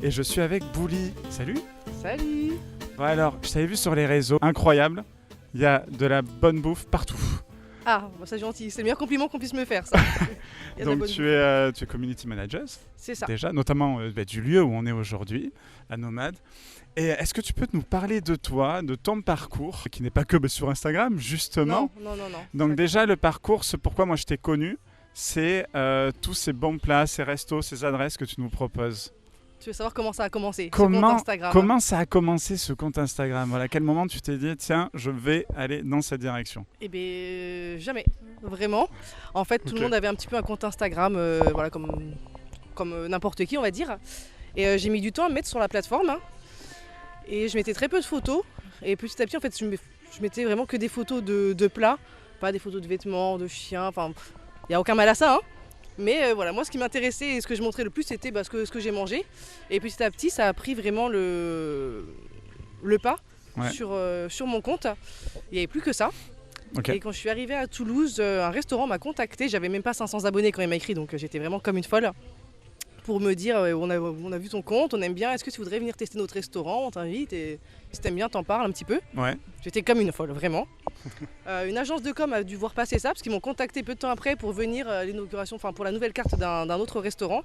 et je suis avec Bouli. Salut. Salut. Bon alors, je t'avais vu sur les réseaux, incroyable. Il y a de la bonne bouffe partout. Ah, bah, c'est gentil, c'est le meilleur compliment qu'on puisse me faire, ça. Il y a de la Donc bonne tu es community manager C'est ça. déjà, notamment du lieu où on est aujourd'hui, à Nomade. Et est-ce que tu peux nous parler de toi, de ton parcours, qui n'est pas que sur Instagram, justement. Non. Donc déjà le parcours, c'est pourquoi moi je t'ai connu, c'est tous ces bons plats, ces restos, ces adresses que tu nous proposes. Tu veux savoir comment ça a commencé, ce compte Instagram. Comment ça a commencé ce compte Instagram? Voilà, à quel moment tu t'es dit, tiens, je vais aller dans cette direction? Eh bien, jamais, vraiment. En fait, tout le monde avait un petit peu un compte Instagram, voilà, comme n'importe qui, on va dire. Et j'ai mis du temps à me mettre sur la plateforme. Et je mettais très peu de photos. Et petit à petit, en fait, je mettais vraiment que des photos de plats, pas des photos de vêtements, de chiens. Enfin, il n'y a aucun mal à ça, hein. Mais voilà, moi ce qui m'intéressait et ce que je montrais le plus, c'était ce que j'ai mangé. Et petit à petit, ça a pris vraiment le pas sur mon compte. Il n'y avait plus que ça. Okay. Et quand je suis arrivée à Toulouse, un restaurant m'a contacté. J'avais même pas 500 abonnés quand il m'a écrit, donc j'étais vraiment comme une folle. Pour me dire, on a vu ton compte, on aime bien, est-ce que tu voudrais venir tester notre restaurant? On t'invite et si t'aimes bien, t'en parles un petit peu. Ouais. J'étais comme une folle, vraiment. Une agence de com a dû voir passer ça parce qu'ils m'ont contacté peu de temps après pour venir à l'inauguration, enfin pour la nouvelle carte d'un autre restaurant.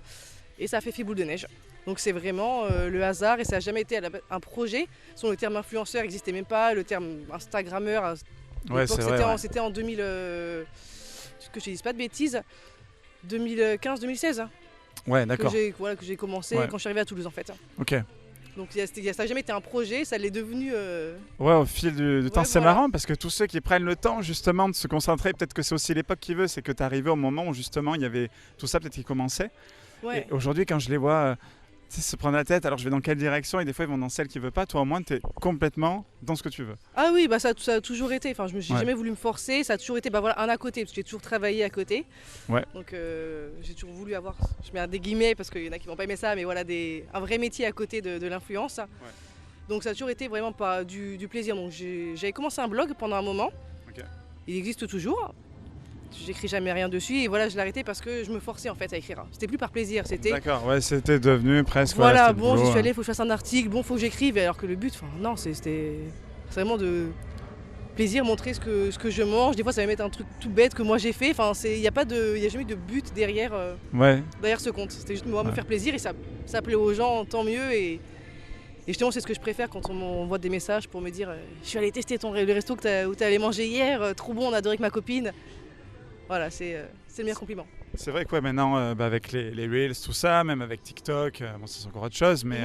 Et ça a fait boule de neige. Donc c'est vraiment le hasard et ça n'a jamais été un projet. Le terme influenceur n'existait même pas, le terme instagrammeur, ouais, c'était en 2000, que je ne dise pas de bêtises, 2015-2016. Ouais, d'accord. Que j'ai commencé quand je suis arrivée à Toulouse en fait. Ok. Donc ça n'a jamais été un projet, ça l'est devenu... Ouais, au fil du temps, c'est marrant parce que tous ceux qui prennent le temps justement de se concentrer, peut-être que c'est aussi l'époque qui veut, c'est que tu es arrivé au moment où justement il y avait tout ça peut-être qui commençait. Ouais. Et aujourd'hui quand je les vois se prendre la tête, alors je vais dans quelle direction et des fois ils vont dans celle qui veut pas, toi au moins tu es complètement dans ce que tu veux. Ah oui, bah ça a toujours été, enfin je me suis jamais voulu me forcer, ça a toujours été un à côté, parce que j'ai toujours travaillé à côté. Ouais. Donc j'ai toujours voulu avoir, je mets des guillemets parce qu'il y en a qui vont pas aimer ça, mais voilà, un vrai métier à côté de l'influence. Ouais. Donc ça a toujours été vraiment pas du plaisir. Donc j'avais commencé un blog pendant un moment, il existe toujours. J'écris jamais rien dessus et voilà, je l'ai arrêté parce que je me forçais en fait à écrire. C'était plus par plaisir, c'était... D'accord, ouais, c'était devenu presque... Voilà, bon, j'y suis allée, il faut que je fasse un article, bon, faut que j'écrive, alors que le but, non, c'était vraiment de plaisir, montrer ce que je mange. Des fois, ça va mettre un truc tout bête que moi j'ai fait, enfin, il n'y a jamais eu de but derrière ce compte. C'était juste moi me faire plaisir et ça plaît aux gens, tant mieux. Et justement, c'est ce que je préfère quand on m'envoie des messages pour me dire je suis allée tester le resto où tu es allé manger hier, trop bon, on a adoré avec ma copine. Voilà, c'est le meilleur compliment. C'est vrai que maintenant, avec les Reels, tout ça, même avec TikTok, bon, c'est encore autre chose, mais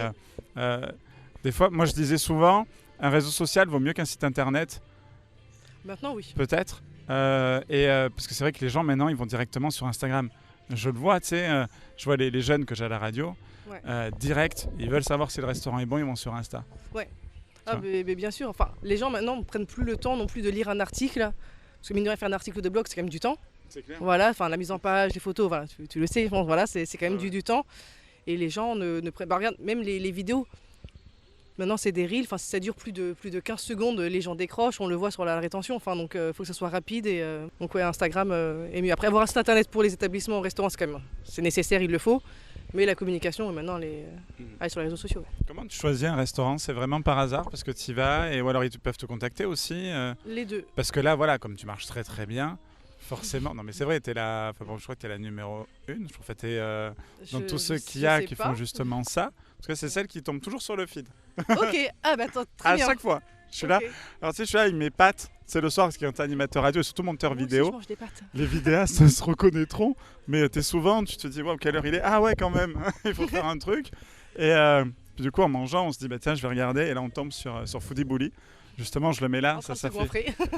des fois, moi je disais souvent, un réseau social vaut mieux qu'un site internet. Maintenant, oui. Peut-être. Parce que c'est vrai que les gens, maintenant, ils vont directement sur Instagram. Je le vois, tu sais, je vois les jeunes que j'ai à la radio, direct, ils veulent savoir si le restaurant est bon, ils vont sur Insta. Ouais. Mais bien sûr, enfin, les gens maintenant ne prennent plus le temps non plus de lire un article. Parce que mine de rien, faire un article de blog, c'est quand même du temps. C'est clair. Voilà, enfin la mise en page, les photos, voilà, tu le sais, bon, voilà, c'est quand même du temps. Et les gens ne prennent pas. Regarde, même les vidéos, maintenant c'est des reels, si ça dure plus de 15 secondes, les gens décrochent, on le voit sur la rétention, donc il faut que ça soit rapide. Donc ouais, Instagram est mieux. Après, avoir un site internet pour les établissements, restaurants, c'est nécessaire, il le faut. Mais la communication, maintenant, aller sur les réseaux sociaux. Comment tu choisis un restaurant? C'est vraiment par hasard parce que tu y vas ou alors ils peuvent te contacter aussi Les deux. Parce que là, voilà, comme tu marches très très bien, forcément... Non mais c'est vrai, je crois que tu es la numéro 1. Je trouve que tu es dans tous ceux qui font justement ça. Parce que c'est celle qui tombe toujours sur le feed. Ok, attends, très bien. À chaque fois. Je suis là. Alors tu sais, je suis là avec mes pattes. C'est le soir parce qu'il y a un animateur radio et surtout monteur vidéo. Aussi, je mange des pâtes. Les vidéastes se reconnaîtront. Mais t'es souvent, tu te dis, wow, quelle heure il est? Ah ouais, quand même, il faut faire un truc. Et puis du coup, en mangeant, on se dit, tiens, je vais regarder. Et là, on tombe sur Foodie Bouli. Justement, je le mets là, ça s'affiche.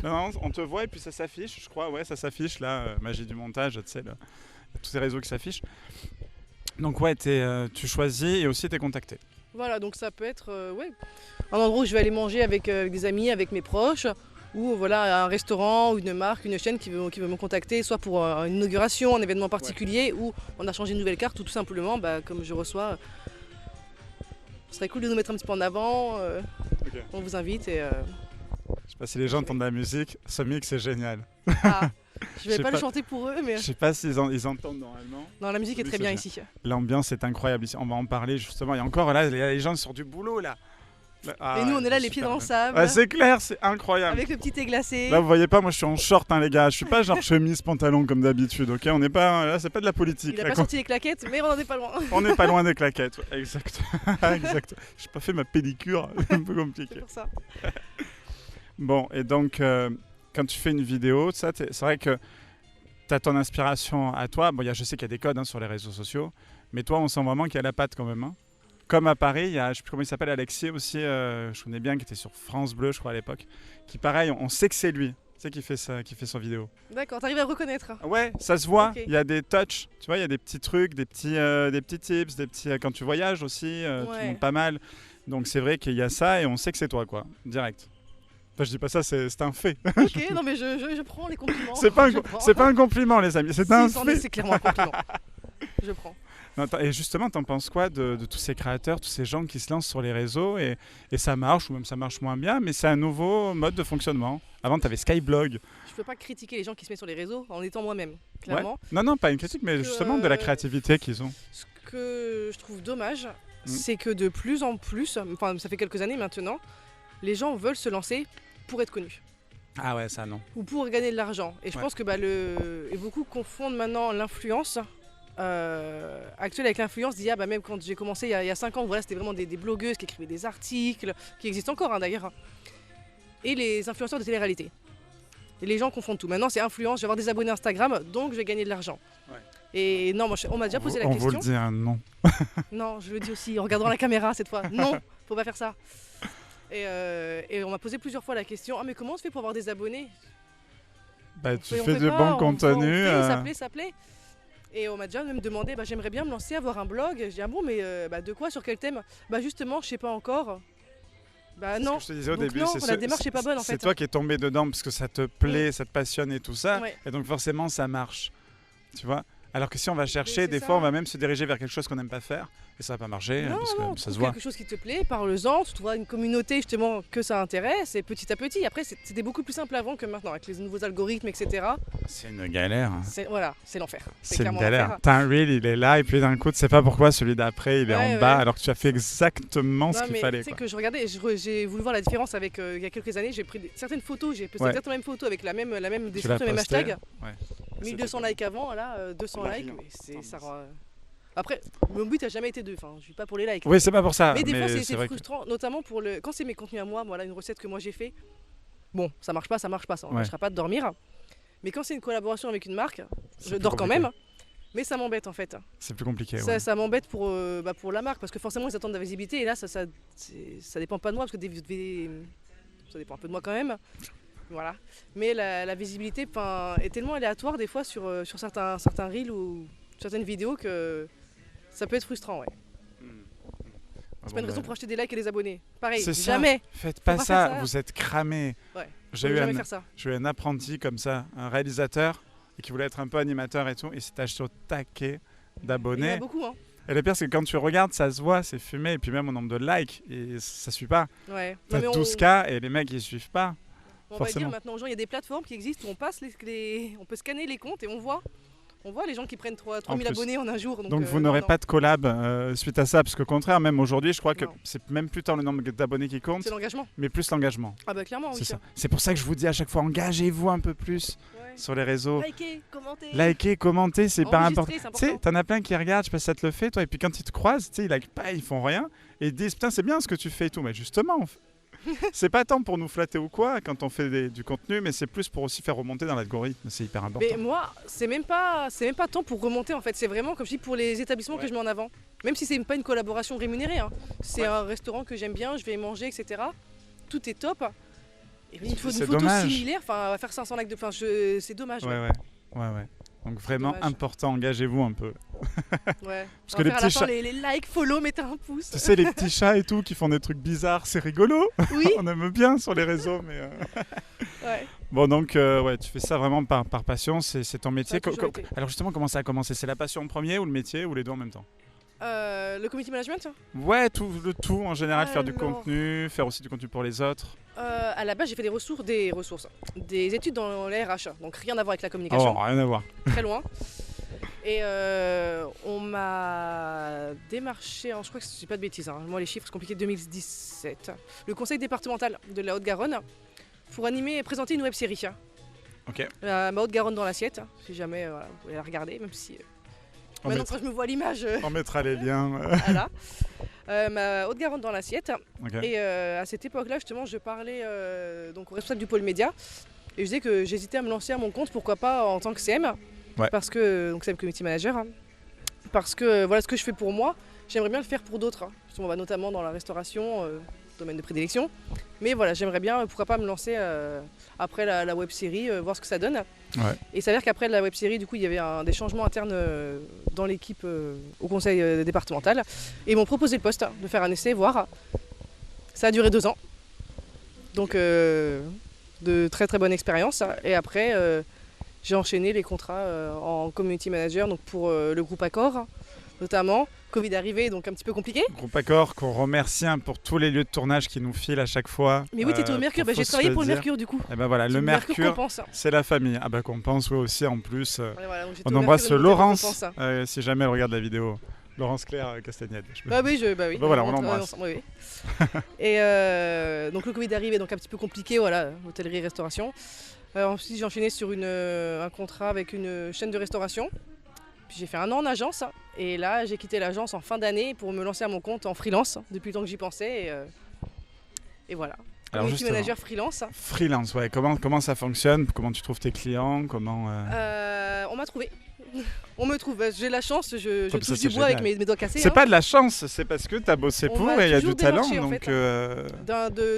Non, on te voit et puis ça s'affiche, je crois. Ouais, ça s'affiche là, magie du montage, tu sais, tous ces réseaux qui s'affichent. Donc ouais, tu choisis et aussi t'es contacté. Voilà, donc ça peut être un endroit où je vais aller manger avec des amis, avec mes proches, ou voilà, un restaurant ou une marque, une chaîne qui veut me contacter, soit pour une inauguration, un événement particulier, ou on a changé une nouvelle carte, ou tout simplement, comme je reçois, ce serait cool de nous mettre un petit peu en avant, on vous invite et... Si les gens entendent de la musique, ce mix c'est génial. Ah, je vais sais pas le pas. chanter pour eux, mais Je sais pas s'ils ils entendent normalement. non, la musique est Oui, très c'est bien bien. ici. L'ambiance est incroyable ici. On va en parler justement. Et encore là, les gens sont du boulot là. Et nous, on est là, les pieds dans le sable, Ouais, c'est clair, c'est incroyable. avec le petit thé glacé. Là, vous voyez pas, moi je suis en short, hein, les gars. Je suis pas genre chemise, pantalon comme d'habitude, ok? On n'est pas. Là, c'est pas de la politique. Il a là, pas sorti les claquettes, mais on en est pas loin. On n'est pas loin des claquettes. Ouais, exact. Exact. J'ai pas fait ma pédicure, c'est un peu C'est compliqué. pour ça. Bon, et donc, quand tu fais une vidéo, ça, c'est vrai que tu as ton inspiration à toi. Bon, je sais qu'il y a des codes sur les réseaux sociaux, mais toi, on sent vraiment qu'il y a la patte quand même. Hein. Comme à Paris, il y a, je sais plus comment il s'appelle, Alexis aussi, je connais bien, qui était sur France Bleu, je crois, à l'époque. Qui, pareil, on sait que c'est lui, tu sais, qui fait son vidéo. D'accord, t'arrives à le reconnaître. Ouais, ça se voit, Ok. il y a des touchs, tu vois, il y a des petits trucs, des petits tips, des petits, quand tu voyages aussi, tu Ouais. montes pas mal. Donc c'est vrai qu'il y a ça et on sait que c'est toi, quoi, direct. Enfin, je dis pas ça, c'est un fait. Ok, non mais je prends les compliments. C'est pas, Je prends. c'est pas un compliment, les amis, c'est Si, un c'en est, fait. c'est clairement un compliment. Je prends. Non, et justement, t'en penses quoi de tous ces créateurs, tous ces gens qui se lancent sur les réseaux et ça marche, ou même ça marche moins bien, mais c'est un nouveau mode de fonctionnement. Avant, t'avais Skyblog. Je peux pas critiquer les gens qui se mettent sur les réseaux en étant moi-même, clairement. Ouais. Non, pas une critique, mais Que, justement de la créativité qu'ils ont. Ce que je trouve dommage, c'est que de plus en plus, enfin ça fait quelques années maintenant, les gens veulent se lancer pour être connus Ah ouais, ça non. ou pour gagner de l'argent. Et je Ouais. pense que et beaucoup confondent maintenant l'influence actuelle avec l'influence d'il y a, même quand j'ai commencé il y a 5 ans, voilà, c'était vraiment des blogueuses qui écrivaient des articles, qui existent encore d'ailleurs, et les influenceurs de télé-réalité. Et les gens confondent tout. Maintenant c'est influence, je vais avoir des abonnés Instagram, donc je vais gagner de l'argent. Ouais. Et non, on m'a déjà posé la On question. vous le dit, hein, non. Non, je le dis aussi en regardant la caméra cette fois. Non, faut pas faire ça. Et on m'a posé plusieurs fois la question, ah mais comment on se fait pour avoir des abonnés? Bah, On tu fait- on fais fait du pas, bon on contenu. fait, ça plaît. Et on m'a déjà même demandé, j'aimerais bien me lancer, avoir un blog. Je dis, ah bon, mais de quoi, sur quel thème? Justement, je sais pas encore. C'est Non. ce que je te disais au Donc début. non, c'est la démarche est pas bonne, en C'est fait. toi qui es tombé dedans parce que ça te plaît, ça te passionne et tout ça. Ouais. Et donc forcément, ça marche. Tu vois? Alors que si on va chercher, c'est des ça. fois, on va même se diriger vers quelque chose qu'on n'aime pas faire. Et ça va pas marcher Non, parce que non, ça trouve se voit. quelque chose qui te plaît, parle-en, tu trouveras une communauté justement que ça intéresse, et petit à petit. Après, c'était beaucoup plus simple avant que maintenant, avec les nouveaux algorithmes, etc. C'est une galère. Voilà, c'est l'enfer. C'est une clairement galère. l'enfer. T'as un reel, il est là, et puis d'un coup, tu sais pas pourquoi celui d'après, il est Ouais, en bas, ouais. alors que tu as fait exactement ce Non, qu'il mais fallait. tu sais Quoi. que je regardais, j'ai voulu voir la différence avec il y a quelques années, j'ai pris certaines photos, j'ai posté Ouais. exactement la même photo avec la même Tu description, l'as le même posté. hashtag. Ouais. 1200 likes avant, là 200 likes, rien. mais ça rend. Après, mon but a jamais été enfin, je suis pas pour les likes. Oui, c'est pas pour ça. Mais des fois, c'est vrai que- frustrant, notamment quand c'est mes contenus à moi, voilà une recette que moi j'ai fait. Bon, ça marche pas, ça Ouais. m'empêchera pas de dormir. Mais quand c'est une collaboration avec une marque, c'est je plus dors quand compliqué. même. Mais ça m'embête en fait. C'est plus compliqué. Ça, ouais. ça m'embête pour la marque parce que forcément ils attendent de la visibilité et là ça dépend pas de moi parce que ça dépend un peu de moi quand même. Voilà. Mais la visibilité est tellement aléatoire des fois sur certains reels ou certaines vidéos que ça peut être frustrant. Ouais. C'est pas une raison pour acheter des likes et des abonnés. Pareil, C'est ça. jamais. Faites pas pas ça, faire ça. vous êtes cramés. Ouais. J'ai Faut eu, jamais faire ça. un apprenti comme ça, un réalisateur, et qui voulait être un peu animateur et tout, et s'est acheté au taquet Il y en d'abonnés. a beaucoup, hein. Et le pire, c'est que quand tu regardes, ça se voit, c'est fumé, et puis même au nombre de likes, et ça suit pas. Ouais. T'as Non, mais 12K et les mecs, ils suivent pas. on va forcément. dire maintenant aux gens, il y a des plateformes qui existent où on passe on peut scanner les comptes et on voit les gens qui prennent 3000 plus. abonnés en un jour. Donc vous n'aurez pas de collab suite à ça, parce qu'au contraire, même aujourd'hui, je crois que Non. c'est même plus tant le nombre d'abonnés qui compte, C'est l'engagement. mais plus l'engagement. Ah bah clairement, C'est oui. ça. C'est pour ça que je vous dis à chaque fois, engagez-vous un peu plus Ouais. sur les réseaux. Likez, commentez. Likez, commentez, c'est pas important. Enregistrez, c'est Tu sais, important. t'en as plein qui regardent, je sais pas si ça te le fait, toi, et puis quand ils te croisent, tu sais, ils like pas, ils font rien, et ils disent, putain, c'est bien ce que tu fais et tout. Mais justement, c'est pas tant pour nous flatter ou quoi quand on fait du contenu, mais c'est plus pour aussi faire remonter dans l'algorithme, c'est hyper important. Mais moi, c'est même pas tant pour remonter en fait. C'est vraiment comme je dis pour les établissements Ouais. que je mets en avant. Même si c'est pas une collaboration rémunérée. Hein. C'est Ouais. un restaurant que j'aime bien, je vais y manger, etc. Tout est top. Et il faut une C'est photo dommage. similaire. Enfin, faire 500 likes de. Enfin, c'est dommage. Ouais. Donc vraiment dommage. important, engagez-vous un peu. Ouais. Parce On que va les faire à la petits fin chats- les likes, follow, mettez un pouce. Tu sais, les petits chats et tout qui font des trucs bizarres, c'est rigolo. Oui. On aime bien sur les réseaux, mais... Ouais. Bon, donc, ouais, tu fais ça vraiment par passion, c'est ton métier. Ça a toujours été. Alors justement, comment ça a commencé? C'est la passion en premier ou le métier ou les deux en même temps? Le community management. Ouais, le tout en général, faire du Alors. contenu, faire aussi du contenu pour les autres. À la base, j'ai fait des études dans les RH, donc rien à voir avec la communication. Oh, rien à voir. Très loin. Et on m'a démarché, je crois que je ne dis pas de bêtises, moi les chiffres c'est compliqué, 2017, le conseil départemental de la Haute-Garonne pour animer et présenter une web-série. Ok. Ma Haute-Garonne dans l'assiette, si jamais vous voulez la regarder, même si maintenant quand je me vois l'image... On mettra les liens. Voilà. Ma Haute-Garonne dans l'assiette. Okay. Et à cette époque-là, justement, je parlais donc au responsable du pôle média et je disais que j'hésitais à me lancer à mon compte, pourquoi pas en tant que CM. Ouais. Parce que, donc CM Community Manager, parce que voilà ce que je fais pour moi, j'aimerais bien le faire pour d'autres, notamment dans la restauration, domaine de prédilection. Mais voilà, j'aimerais bien, pourquoi pas me lancer après la web-série, voir ce que ça donne. Ouais. Et il s'avère qu'après la web-série, du coup, il y avait des changements internes dans l'équipe au conseil départemental. Et ils m'ont proposé le poste, de faire un essai, voir. Ça a duré 2 ans. Donc, de très très bonne expérience. Et après, j'ai enchaîné les contrats en community manager, donc pour le groupe Accor, notamment. Covid arrivé, donc un petit peu compliqué. Groupe Accor, qu'on remercie pour tous les lieux de tournage qui nous filent à chaque fois. Mais oui, t'étais au Mercure, j'ai travaillé pour le Mercure du coup. Et ben voilà, le Mercure, c'est la famille. Ah bah Compense, oui aussi en plus. Voilà, on embrasse Laurence, si jamais elle regarde la vidéo. Laurence Claire Castagnette. Bah oui, voilà, on l'embrasse. Oui. Et donc le Covid est arrivé, donc un petit peu compliqué, voilà, hôtellerie, restauration. Ensuite j'ai enchaîné sur un contrat avec une chaîne de restauration. Puis j'ai fait 1 an en agence et là j'ai quitté l'agence en fin d'année pour me lancer à mon compte en freelance depuis le temps que j'y pensais et voilà. Community manager freelance. Freelance, ouais. Comment ça fonctionne? Comment tu trouves tes clients? Comment on m'a trouvé. On me trouve. J'ai la chance, je touche du bois avec mes doigts cassés. C'est pas de la chance, c'est parce que tu as bossé pour et il y a du talent. Donc,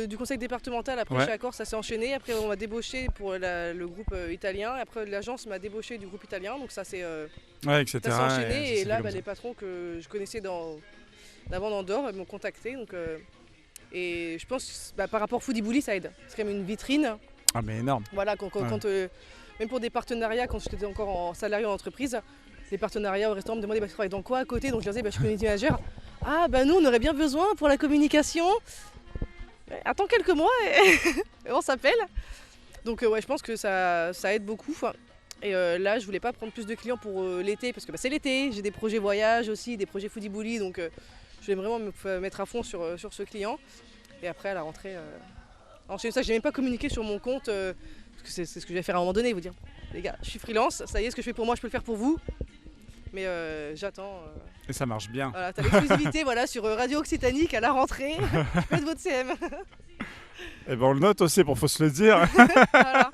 du conseil départemental, après chez Accor, ça s'est enchaîné. Après, on m'a débauché pour le groupe italien. Après, l'agence m'a débauché du groupe italien. Donc, ça s'est enchaîné. Et là, les patrons que je connaissais d'avant d'Andorre m'ont contacté. Donc, et je pense par rapport à Foodie ça aide. C'est quand même une vitrine. Ah, mais énorme. Voilà, même pour des partenariats, quand j'étais encore en salarié en entreprise, les partenariats au restaurant me demandaient tu travailles dans quoi à côté, donc je leur disais je suis community manager. Ah nous on aurait bien besoin pour la communication. Attends quelques mois et on s'appelle. Donc je pense que ça aide beaucoup. Et là je voulais pas prendre plus de clients pour l'été parce que c'est l'été, j'ai des projets voyage aussi, des projets foodie bully, donc je voulais vraiment me mettre à fond sur ce client. Et après à la rentrée, ensuite ça j'ai même pas communiqué sur mon compte. Parce que c'est ce que je vais faire à un moment donné, vous dire les gars, je suis freelance, ça y est, ce que je fais pour moi, je peux le faire pour vous. Mais j'attends. Et ça marche bien. Voilà, t'as l'exclusivité sur Radio Occitanique à la rentrée. Je peux être votre CM. Et ben on le note aussi pour faut se le dire. Voilà.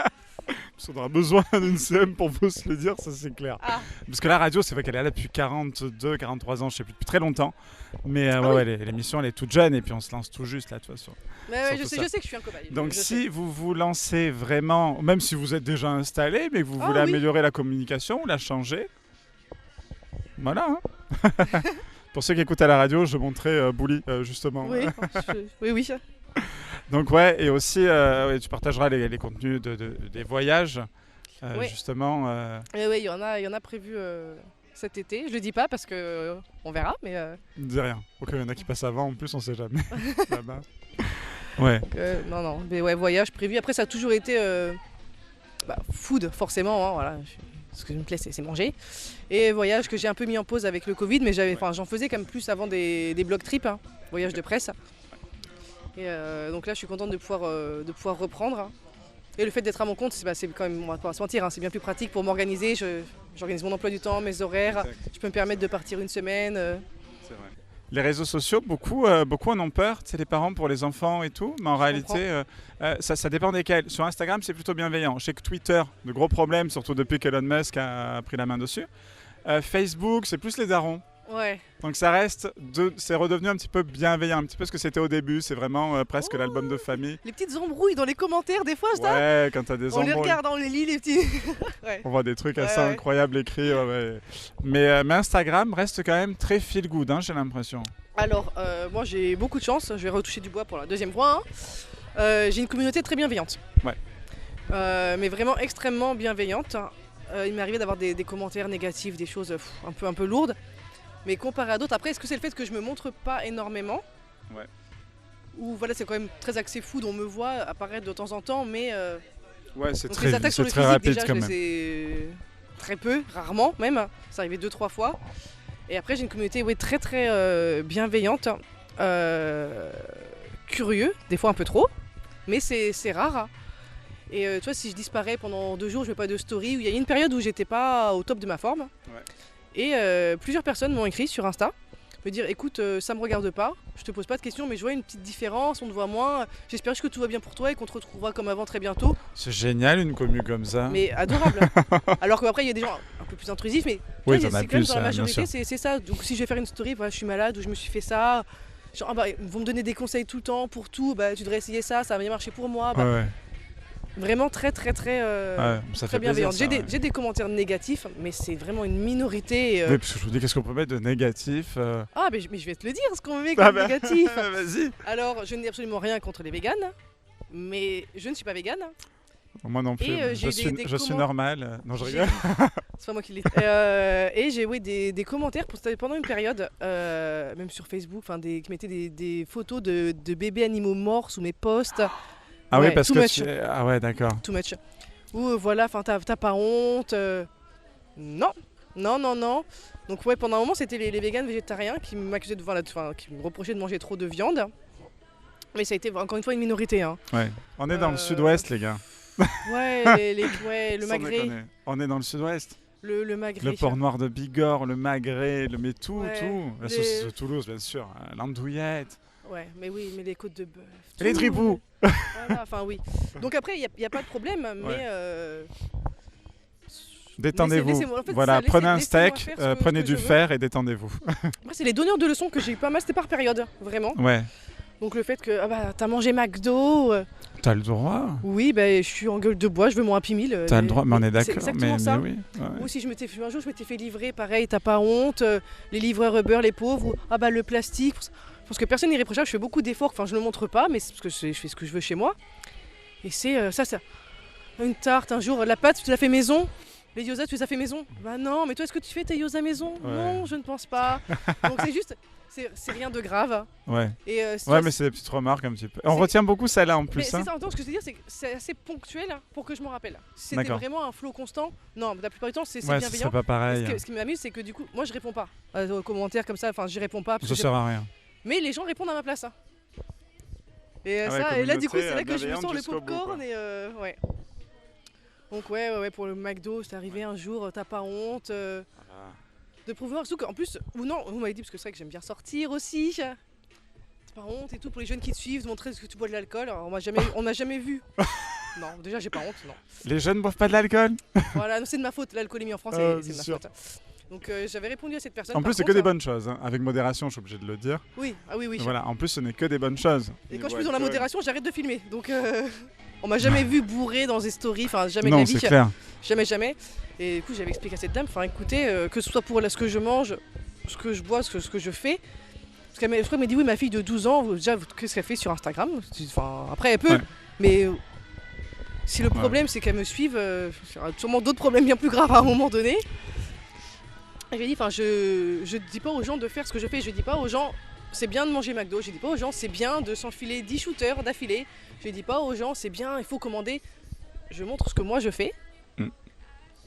Parce qu'on aura besoin d'une CM pour faut se le dire, ça c'est clair. Ah. Parce que la radio, c'est vrai qu'elle est là depuis 42, 43 ans, je sais plus, depuis très longtemps. Mais l'émission elle est toute jeune et puis on se lance tout juste là de toute façon. Mais je sais que je suis un cobaye. Donc si vous vous lancez vraiment, même si vous êtes déjà installé, mais que vous voulez améliorer la communication ou la changer, voilà. Pour ceux qui écoutent à la radio, je montrais Bully justement. Oui, oui. Donc et aussi tu partageras les contenus des voyages justement. Oui, il y en a prévu cet été. Je le dis pas parce que on verra, mais. Ne dis rien. Ok, il y en a qui passent avant en plus, on sait jamais. Là-bas. Ouais. Non, mais voyage prévu. Après, ça a toujours été food forcément. Voilà. Ce que me plaît, c'est manger. Et voyage que j'ai un peu mis en pause avec le Covid, mais j'en faisais quand même plus avant des blog trips, voyage de presse. Et donc là, je suis contente de pouvoir reprendre. Et le fait d'être à mon compte, c'est quand même, on va pas se mentir, c'est bien plus pratique pour m'organiser. J'organise mon emploi du temps, mes horaires. Exact. Je peux me permettre de partir une semaine. C'est vrai. Les réseaux sociaux, beaucoup en ont peur, les parents pour les enfants et tout. Mais en réalité, ça dépend desquels. Sur Instagram, c'est plutôt bienveillant. Je sais que Twitter, de gros problèmes, surtout depuis qu'Elon Musk a pris la main dessus. Facebook, c'est plus les darons. Ouais. Donc c'est redevenu un petit peu bienveillant, un petit peu ce que c'était au début, c'est vraiment presque l'album de famille. Les petites embrouilles dans les commentaires des fois, ça. Ouais, quand t'as des embrouilles. On les regarde, on les lit, les petits. Ouais. On voit des trucs assez incroyables écrits. Mais Instagram reste quand même très feel good, j'ai l'impression. Alors, moi j'ai beaucoup de chance, je vais retoucher du bois pour la 2e fois. J'ai une communauté très bienveillante. Ouais. Mais vraiment extrêmement bienveillante. Il m'est arrivé d'avoir des commentaires négatifs, des choses un peu lourdes. Mais comparé à d'autres, après, est-ce que c'est le fait que je me montre pas énormément ? Ouais. où voilà, c'est quand même très axé food, on me voit apparaître de temps en temps, mais Ouais, c'est donc les attaques sur le très physique, rapide déjà, quand je même. les ai très peu, rarement même. C'est arrivé 2-3 fois. Et après, j'ai une communauté très très bienveillante, curieux, des fois un peu trop, mais c'est rare. Et tu vois, si je disparais pendant 2 jours, je mets pas de story, où il y a une période où j'étais pas au top de ma forme. Ouais. Et plusieurs personnes m'ont écrit sur Insta, me dire écoute, ça me regarde pas, je te pose pas de questions, mais je vois une petite différence, on te voit moins, j'espère juste que tout va bien pour toi et qu'on te retrouvera comme avant très bientôt. C'est génial une commu comme ça. Mais adorable. Alors qu'après, il y a des gens un peu plus intrusifs, mais Oui, tu t'en vois, as c'est quand même plus, dans la bien majorité, sûr. c'est ça. Donc si je vais faire une story, voilà, je suis malade ou je me suis fait ça, genre, ils vont me donner des conseils tout le temps pour tout, tu devrais essayer ça, ça va bien marcher pour moi. Ouais. Vraiment très très très, Ouais, ça très fait plaisir. bienveillante. J'ai des commentaires négatifs, mais c'est vraiment une minorité. Oui, parce que je vous dis, qu'est-ce qu'on peut mettre de négatif Ah, mais je vais te le dire ce qu'on me met comme négatif. Vas-y. Alors, je n'ai absolument rien contre les véganes, mais je ne suis pas végane. Moi non plus. Et, je suis normal. Non, je rigole. C'est pas moi qui l'ai. Et j'ai des commentaires pendant une période, même sur Facebook, qui mettaient des photos de bébés animaux morts sous mes posts. Ah Ouais, oui, parce too que much. Ah ouais, d'accord. Too much. Ou voilà, t'as pas honte. Non. Donc ouais, pendant un moment, c'était les véganes végétariens qui m'accusaient qui me reprochaient de manger trop de viande. Mais ça a été encore une fois une minorité. Hein. Ouais. On est dans le sud-ouest, les gars. Ouais, le Sans Maghré. déconner. On est dans le sud-ouest. Le Maghré. Le port noir de Bigorre, le Maghré, mais tout. La les- saucisse de Toulouse, bien sûr. L'andouillette. Ouais, mais oui, mais les côtes de bœuf. Et les tout. tripous. Voilà, enfin oui. Donc après, il n'y a pas de problème, mais... Détendez-vous. laissez-moi- en fait, Voilà, ça, prenez un laissez-moi steak, faire ce que prenez du je veux. fer et détendez-vous. Après, c'est les donneurs de leçons que j'ai eu pas mal, c'était par période, vraiment. Ouais. Donc le fait que, t'as mangé McDo, T'as le droit. oui, je suis en gueule de bois, je veux mon Happy Meal. T'as le droit, mais on est C'est d'accord. exactement ça. Mais oui. Ouais. Ou si un jour je m'étais fait livrer, pareil, t'as pas honte, les livreurs Uber, les pauvres, ou le plastique. Parce que personne n'est irréprochable, je fais beaucoup d'efforts, je le montre pas, mais c'est parce que je fais ce que je veux chez moi. Et c'est ça. Une tarte, un jour, la pâte, tu l'as fait maison. Les gyoza, tu les as fait maison. Bah non, mais toi, est-ce que tu fais tes gyoza maison? Ouais. Non, je ne pense pas. Donc c'est juste, c'est rien de grave. Ouais. Et, Ouais, mais c'est des petites remarques un petit peu. On retient beaucoup celle-là en mais plus. c'est Hein. ça, ce que je veux dire, c'est que c'est assez ponctuel pour que je m'en rappelle. Si c'était D'accord. vraiment un flow constant, non, la plupart du temps, c'est Ouais, ce bienveillant. serait pas pareil. Ce qui m'amuse, c'est que du coup, moi, je réponds pas aux commentaires comme ça, j'y réponds pas. Ça sert à rien. Mais les gens répondent à ma place. Hein. Et, Ah ouais, et là, du coup, c'est là que je me bienveillante sens le jusqu'au bout, popcorn. quoi. Et ouais. Donc, ouais, pour le McDo, c'est arrivé un jour, t'as pas honte de pouvoir. Surtout qu'en plus, ou non, vous m'avez dit, parce que c'est vrai que j'aime bien sortir aussi. T'as pas honte et tout pour les jeunes qui te suivent, de montrer que tu bois de l'alcool. Alors, on m'a jamais vu. Non, déjà, j'ai pas honte, non. Les jeunes boivent pas de l'alcool. Voilà, c'est de ma faute, l'alcoolémie en France, c'est de ma sûr. faute. Donc j'avais répondu à cette personne. En par plus, c'est que contre, des bonnes choses. Hein. Avec modération, je suis obligé de le dire. Oui, oui. Voilà. En plus, ce n'est que des bonnes choses. Et quand je suis plus dans la modération, j'arrête de filmer. Donc on m'a jamais vu bourré dans des stories, jamais de Non, la vie. c'est clair. Jamais. Et du coup, j'avais expliqué à cette dame, écoutez, que ce soit pour ce que je mange, ce que je bois, ce que je fais. Parce qu'elle m'a dit, oui, ma fille de 12 ans, déjà, qu'est-ce qu'elle fait sur Instagram? Après, elle peut, mais si le problème, c'est qu'elle me suive, il y aura sûrement d'autres problèmes bien plus graves à un moment donné. Et je lui ai dit, je dis pas aux gens de faire ce que je fais, je dis pas aux gens, c'est bien de manger McDo, je dis pas aux gens, c'est bien de s'enfiler 10 shooters d'affilée, je dis pas aux gens, c'est bien, il faut commander. Je montre ce que moi je fais.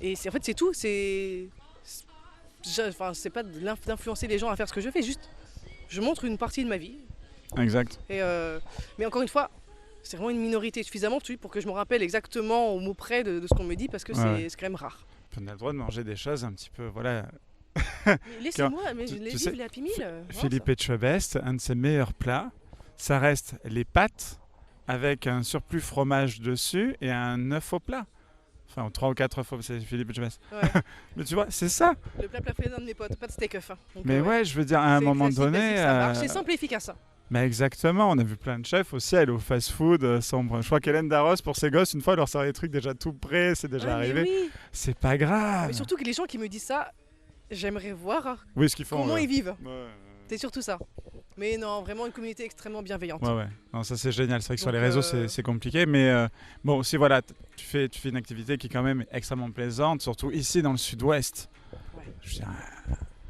Et en fait, c'est tout, c'est pas d'influencer les gens à faire ce que je fais, juste je montre une partie de ma vie. Exact. Et mais encore une fois, c'est vraiment une minorité suffisamment pour que je me rappelle exactement au mot près de ce qu'on me dit, parce que c'est quand même rare. On a le droit de manger des choses un petit peu, voilà. Mais laissez-moi, mais je les tu sais, vive, les Happy Meal. Philippe Etchebest, un de ses meilleurs plats, ça reste les pâtes avec un surplus fromage dessus et un œuf au plat. Enfin, 3 ou 4 œufs, c'est Philippe Etchebest. Ouais. Mais tu vois, c'est ça. Le plat préféré d'un de mes potes, pas de steak œuf. Hein. Donc, Mais ouais, je veux dire, à un c'est moment classique, donné... basique, ça marche. C'est simple et efficace. Mais exactement, on a vu plein de chefs aussi aller au fast-food sombre. Je crois qu'Hélène Darros, pour ses gosses, une fois, elle leur servait des trucs déjà tout prêts, c'est déjà arrivé. Oui. C'est pas grave. Mais surtout que les gens qui me disent ça, j'aimerais voir Oui, ce qu'ils font. comment ils vivent. Ouais. C'est surtout ça. Mais non, vraiment une communauté extrêmement bienveillante. Ouais. Non, ça c'est génial. C'est vrai que sur Donc, les réseaux, c'est compliqué. Mais bon, aussi, voilà, tu fais une activité qui est quand même extrêmement plaisante, surtout ici dans le sud-ouest. Ouais. Je veux dire,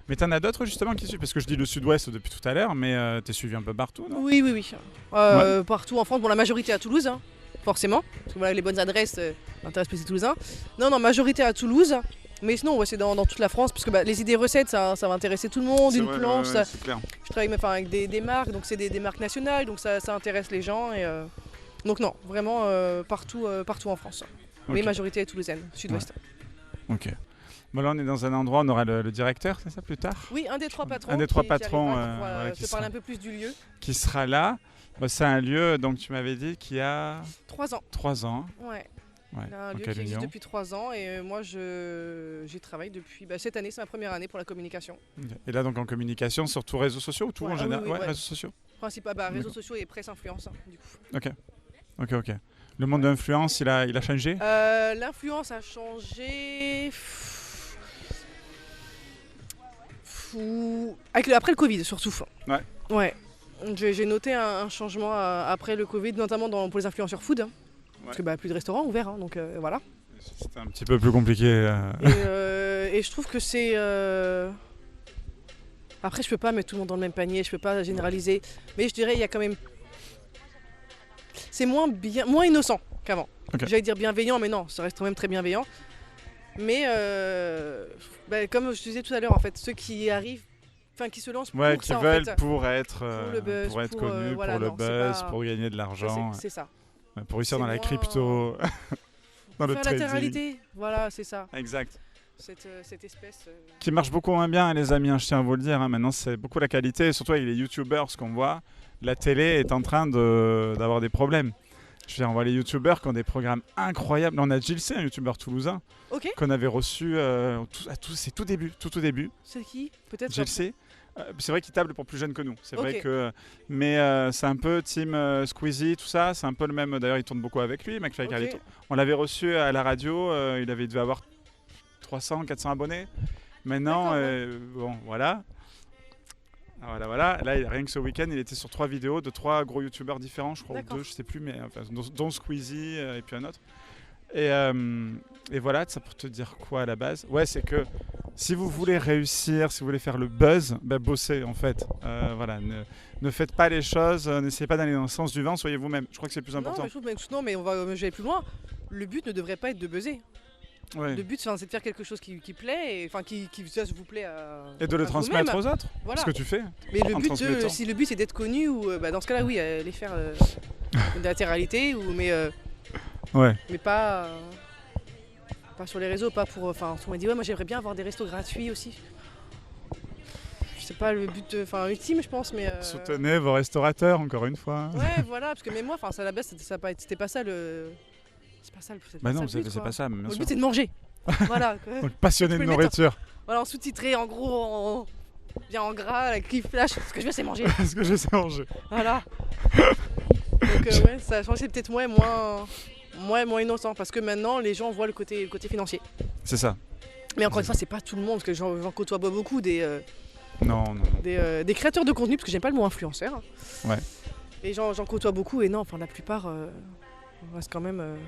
Mais t'en as d'autres justement qui suivent? Parce que je dis le sud-ouest depuis tout à l'heure, mais t'es suivi un peu partout, non? Oui. Partout en France, bon la majorité à Toulouse, hein, forcément. Parce que voilà, les bonnes adresses intéressent plus les Toulousains. Non, majorité à Toulouse. Mais sinon, ouais, c'est dans toute la France, parce que les idées recettes, ça va intéresser tout le monde, une planche. Ouais, c'est clair. Je travaille avec des marques, donc c'est des marques nationales, donc ça intéresse les gens. Et, donc non, vraiment partout en France. Okay. Mais majorité toulousaine, sud-ouest. Ouais. Ok. Bon, là, on est dans un endroit, on aura le directeur, c'est ça, plus tard? Oui, un des trois patrons. Un des trois qui patrons te parle un peu plus du lieu. Qui sera là. Bah, c'est un lieu, donc tu m'avais dit, qui a 3 ans. 3 ans. Ouais. Ouais. Il a un lieu qui existe depuis 3 ans et moi j'y travaille depuis cette année, c'est ma première année pour la communication. Okay. Et là donc en communication sur tous les réseaux sociaux ou tout en général? Oui, réseaux sociaux. Principal, réseaux sociaux et presse influence du coup. Ok. Le monde de l'influence, il a changé? L'influence a changé après le Covid surtout. Ouais. J'ai noté un changement après le Covid, notamment pour les influenceurs food. Parce que plus de restaurants ouverts, hein, donc voilà. C'était un petit peu plus compliqué. Et je trouve que c'est... Après, je peux pas mettre tout le monde dans le même panier, je peux pas généraliser. Mais je dirais, il y a quand même... C'est moins innocent qu'avant. Okay. J'allais dire bienveillant, mais non, ça reste quand même très bienveillant. Mais comme je disais tout à l'heure, en fait, ceux qui arrivent, qui se lancent pour qui ça, veulent en fait, pour être connus, voilà, pour le buzz, pour gagner de l'argent. C'est ça. Pour réussir dans la crypto, dans le trading. La latéralité, voilà, c'est ça. Exact. Cette espèce... Qui marche beaucoup moins bien, les amis, je tiens à vous le dire. Maintenant, c'est beaucoup la qualité, et surtout avec les youtubeurs, ce qu'on voit. La télé est en train d'avoir des problèmes. Je veux dire, on voit les youtubeurs qui ont des programmes incroyables. Là, on a Gilles C, un youtubeur toulousain, qu'on avait reçu c'est tout début. C'est qui? Peut-être Gilles C. C'est vrai qu'il table pour plus jeunes que nous. C'est vrai que, mais c'est un peu team Squeezie, tout ça. C'est un peu le même. D'ailleurs, il tourne beaucoup avec lui, McFly Carlito. On l'avait reçu à la radio. Il devait avoir 300, 400 abonnés. Maintenant, bon, voilà. Voilà. Là, rien que ce week-end, il était sur 3 vidéos de 3 gros youtubeurs différents, je crois, ou 2, je sais plus, mais enfin, dont Squeezie et puis un autre. Et voilà, ça pour te dire quoi à la base? Ouais, c'est que si vous voulez réussir, si vous voulez faire le buzz, bossez en fait. Voilà, ne faites pas les choses, n'essayez pas d'aller dans le sens du vent, soyez vous-même. Je crois que c'est le plus important. Non, mais on va aller plus loin. Le but ne devrait pas être de buzzer. Ouais. Le but, c'est de faire quelque chose qui plaît, qui vous plaît et de le transmettre aux autres. Voilà. Ce que tu fais. Mais si le but c'est d'être connu, ou dans ce cas-là, oui, aller faire de la télé-réalité, mais pas sur les réseaux, pas pour. On m'a dit moi j'aimerais bien avoir des restos gratuits aussi. C'est pas le but ultime, je pense, mais. Soutenez vos restaurateurs, encore une fois. Ouais, voilà, parce que même moi, à la base, c'était pas ça le. C'est pas ça le but. C'est pas ça. Le but c'est de manger. Voilà. Donc passionné de nourriture. Voilà, en sous-titré, en gros, bien en gras, la clip flash. Ce que je veux, c'est manger. Ce que je sais manger. Voilà. Donc ça a changé peut-être moins innocent, parce que maintenant les gens voient le côté financier. C'est ça. Mais encore une fois, c'est pas tout le monde, parce que j'en côtoie beaucoup des créateurs de contenu, parce que j'aime pas le mot influenceur. Ouais. Et j'en côtoie beaucoup, et non, la plupart reste quand même.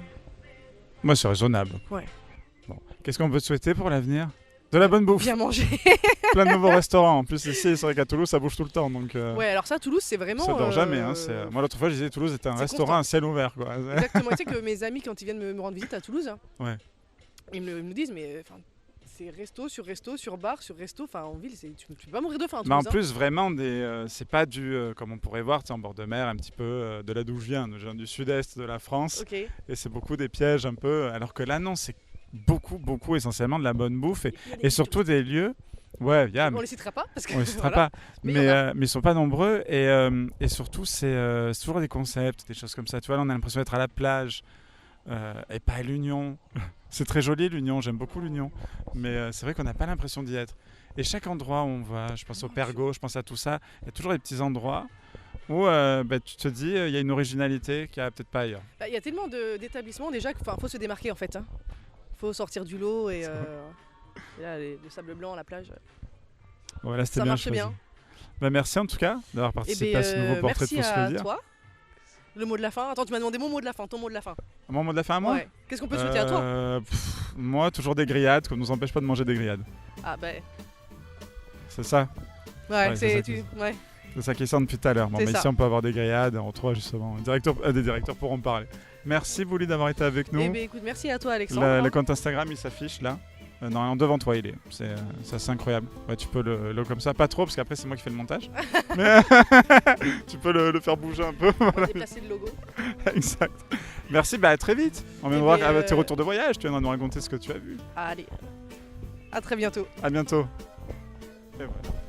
Moi, c'est raisonnable. Ouais. Bon. Qu'est-ce qu'on peut te souhaiter pour l'avenir? De la bonne bouffe. Bien manger. Plein de nouveaux restaurants. En plus, ici, c'est vrai qu'à Toulouse, ça bouge tout le temps. Donc, ouais, alors ça, Toulouse, c'est vraiment. Ça dort jamais. Moi, l'autre fois, je disais Toulouse était un restaurant à ciel ouvert. Quoi. Exactement. Tu sais que mes amis, quand ils viennent me rendre visite à Toulouse, ils me disent, mais c'est resto, sur bar, sur resto. En ville, tu peux pas mourir de faim. Mais en plus, vraiment, c'est pas comme on pourrait voir en bord de mer, un petit peu de là d'où je viens du sud-est de la France. Okay. Et c'est beaucoup des pièges un peu. Alors que là, non, c'est beaucoup essentiellement de la bonne bouffe et surtout des lieux. Ouais, on les citera pas parce que on les citera pas, mais ils sont pas nombreux et surtout c'est toujours des concepts, des choses comme ça. Tu vois, là on a l'impression d'être à la plage et pas à l'Union. C'est très joli l'Union, j'aime beaucoup l'Union, mais c'est vrai qu'on n'a pas l'impression d'y être. Et chaque endroit où on va, je pense au Pergo, je pense à tout ça, il y a toujours des petits endroits où tu te dis il y a une originalité qu'il n'y a peut-être pas ailleurs. Il y a tellement d'établissements déjà qu'il faut se démarquer en fait. Faut sortir du lot et là, le sable blanc, la plage. Voilà, c'était ça bien marche choisi. bien. Merci en tout cas d'avoir participé à ce nouveau portrait de Pouce Le Dire. Toi. Le mot de la fin. Attends, tu m'as demandé mon mot de la fin, ton mot de la fin. Mon mot de la fin à moi? Ouais. Qu'est-ce qu'on peut souhaiter à toi? Moi, toujours des grillades, qu'on ne nous empêche pas de manger des grillades. Ah C'est ça. Ouais, Ouais, c'est ça ouais. C'est ça qui sonne depuis tout à l'heure. Bon, C'est mais ça. ici, on peut avoir des grillades. On retrouve justement des directeurs pourront parler. Merci, Bouli, d'avoir été avec nous. Eh bien, écoute, merci à toi, Alexandre. Le compte Instagram, il s'affiche là. Normalement, devant toi, il est. C'est assez incroyable. Ouais, tu peux le comme ça. Pas trop, parce qu'après, c'est moi qui fais le montage. Mais tu peux le faire bouger un peu. On va déplacer le logo. Exact. Merci, à très vite. On vient Eh de voir bien, tes retours de voyage. Tu viens de nous raconter ce que tu as vu. Allez, à très bientôt. À bientôt. Et voilà.